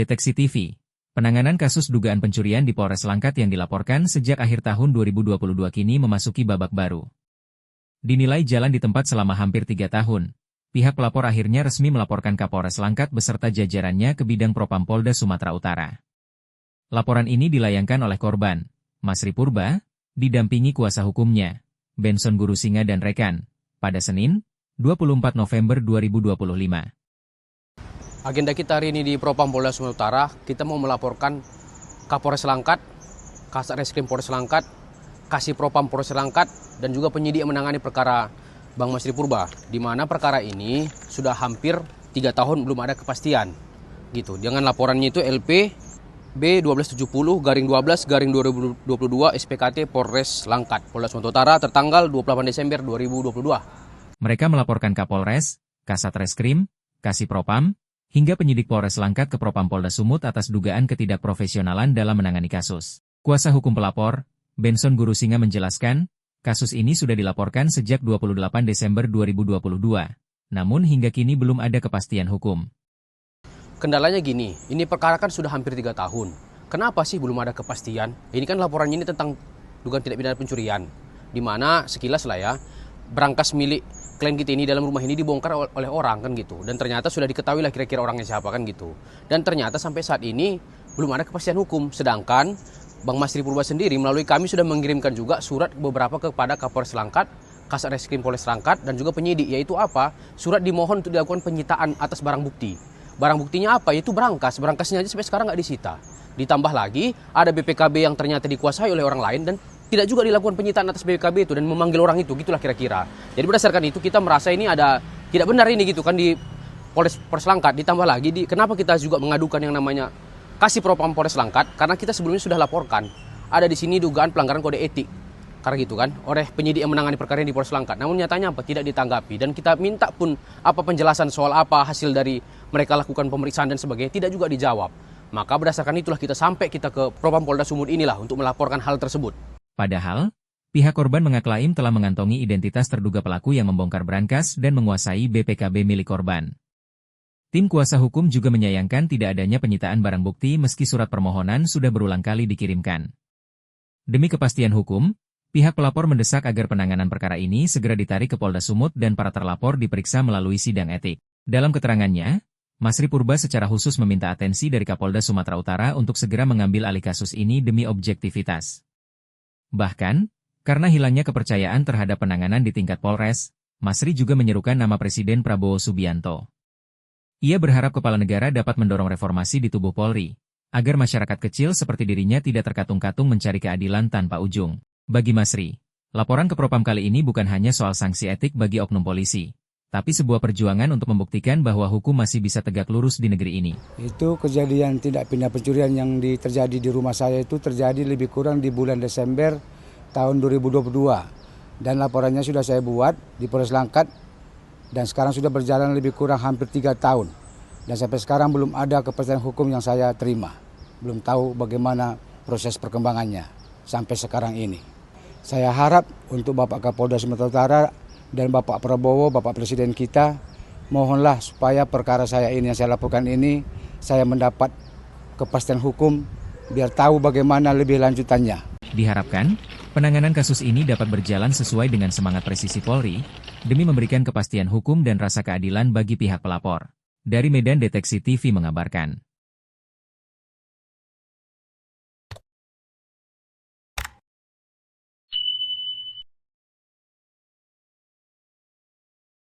Deteksi TV. Penanganan kasus dugaan pencurian di Polres Langkat yang dilaporkan sejak akhir tahun 2022 kini memasuki babak baru. Dinilai jalan di tempat selama hampir 3 tahun, pihak pelapor akhirnya resmi melaporkan Kapolres Langkat beserta jajarannya ke Bidang Propam Polda Sumatera Utara. Laporan ini dilayangkan oleh korban, Masri Purba, didampingi kuasa hukumnya, Benson Gurusinga dan rekan, pada Senin, 24 November 2025. Agenda kita hari ini di Propam Polda Sumatera Utara, kita mau melaporkan Kapolres Langkat, Kasat Reskrim Polres Langkat, Kasih Propam Polres Langkat, dan juga penyidik yang menangani perkara Bang Masri Purba, di mana perkara ini sudah hampir 3 tahun belum ada kepastian. Gitu. Dengan laporannya itu LP B1270-12-2022 SPKT Polres Langkat, Polda Sumatera Utara tertanggal 28 Desember 2022. Mereka melaporkan Kapolres, Kasat Reskrim, Kasih Propam, hingga penyidik Polres Langkat ke Propam Polda Sumut atas dugaan ketidakprofesionalan dalam menangani kasus. Kuasa hukum pelapor, Benson Gurusinga menjelaskan, kasus ini sudah dilaporkan sejak 28 Desember 2022, namun hingga kini belum ada kepastian hukum. Kendalanya gini, ini perkara kan sudah hampir 3 tahun. Kenapa sih belum ada kepastian? Ini kan laporannya ini tentang dugaan tindak pidana pencurian, di mana sekilas lah ya, berangkas milik klien kita ini dalam rumah ini dibongkar oleh orang kan gitu. Dan ternyata sudah diketahui lah kira-kira orangnya siapa kan gitu. Dan ternyata sampai saat ini belum ada kepastian hukum. Sedangkan Bang Masri Purba sendiri melalui kami sudah mengirimkan juga surat beberapa kepada Kapolres Langkat, Kasat Reskrim Polres Langkat, dan juga penyidik. Yaitu apa? Surat dimohon untuk dilakukan penyitaan atas barang bukti. Barang buktinya apa? Yaitu berangkas. Berangkasnya aja sampai sekarang nggak disita. Ditambah lagi ada BPKB yang ternyata dikuasai oleh orang lain dan tidak juga dilakukan penyitaan atas BPKB itu dan memanggil orang itu, gitulah kira-kira. Jadi berdasarkan itu kita merasa ini ada tidak benar ini gitu kan di Polres Langkat. Ditambah lagi kenapa kita juga mengadukan yang namanya Kasih Propam Polres Langkat, karena kita sebelumnya sudah laporkan ada di sini dugaan pelanggaran kode etik karena gitu kan oleh penyidik yang menangani perkara ini di Polres Langkat. Namun nyatanya apa? Tidak ditanggapi, dan kita minta pun apa penjelasan soal apa hasil dari mereka lakukan pemeriksaan dan sebagainya tidak juga dijawab. Maka berdasarkan itulah kita sampai kita ke Propam Polda Sumut inilah untuk melaporkan hal tersebut. Padahal, pihak korban mengaklaim telah mengantongi identitas terduga pelaku yang membongkar berangkas dan menguasai BPKB milik korban. Tim kuasa hukum juga menyayangkan tidak adanya penyitaan barang bukti meski surat permohonan sudah berulang kali dikirimkan. Demi kepastian hukum, pihak pelapor mendesak agar penanganan perkara ini segera ditarik ke Polda Sumut dan para terlapor diperiksa melalui sidang etik. Dalam keterangannya, Masri Purba secara khusus meminta atensi dari Kapolda Sumatera Utara untuk segera mengambil alih kasus ini demi objektivitas. Bahkan, karena hilangnya kepercayaan terhadap penanganan di tingkat Polres, Masri juga menyerukan nama Presiden Prabowo Subianto. Ia berharap kepala negara dapat mendorong reformasi di tubuh Polri, agar masyarakat kecil seperti dirinya tidak terkatung-katung mencari keadilan tanpa ujung. Bagi Masri, laporan ke Propam kali ini bukan hanya soal sanksi etik bagi oknum polisi, tapi sebuah perjuangan untuk membuktikan bahwa hukum masih bisa tegak lurus di negeri ini. Itu kejadian tindak pidana pencurian yang terjadi di rumah saya itu terjadi lebih kurang di bulan Desember tahun 2022. Dan laporannya sudah saya buat di Polres Langkat dan sekarang sudah berjalan lebih kurang hampir 3 tahun. Dan sampai sekarang belum ada kepastian hukum yang saya terima. Belum tahu bagaimana proses perkembangannya sampai sekarang ini. Saya harap untuk Bapak Kapolda Sumatera Utara dan Bapak Prabowo, Bapak Presiden kita, mohonlah supaya perkara saya ini yang saya laporkan ini, saya mendapat kepastian hukum, biar tahu bagaimana lebih lanjutannya. Diharapkan, penanganan kasus ini dapat berjalan sesuai dengan semangat presisi Polri, demi memberikan kepastian hukum dan rasa keadilan bagi pihak pelapor. Dari Medan Deteksi TV mengabarkan.